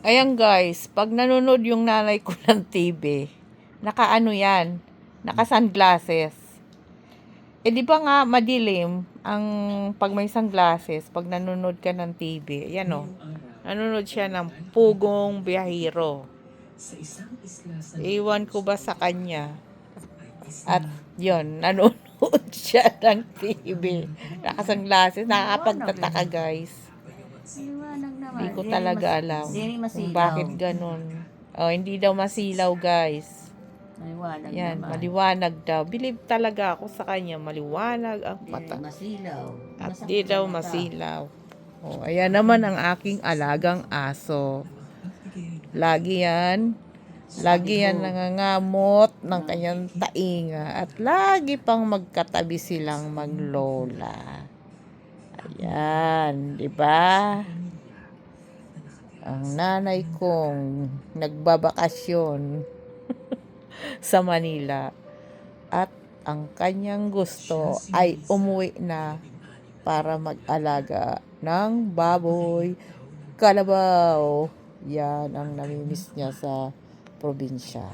Ayan guys, pag nanonood yung nanay ko ng TV, nakaano yan, naka-sunglasses. Eh di ba nga madilim ang pag may sunglasses, pag nanonood ka ng TV, ayan o, nanonood siya ng Pugong Biyahero. Iwan ko ba sa kanya? At yon, nanonood siya ng TV. Naka-sunglasses, nakakapagtataka guys. Liwanag naman. Hindi ko talaga alam kung bakit ganun. Oh, hindi daw masilaw, guys. Maliwanag Yan, naman. maliwanag daw. Believe talaga ako sa kanya, maliwanag ang mata. Masilaw. At Masakit di daw sa mata. masilaw. Oh, ayan naman ang aking alagang aso. Lagi yan nangangamot ng kanyang tainga at lagi pang magkatabi silang maglola. Ayan, di ba? Ang nanay kong nagbabakasyon sa Manila at ang kanyang gusto ay umuwi na para mag-alaga ng baboy, kalabaw. Yan ang namimiss niya sa probinsya.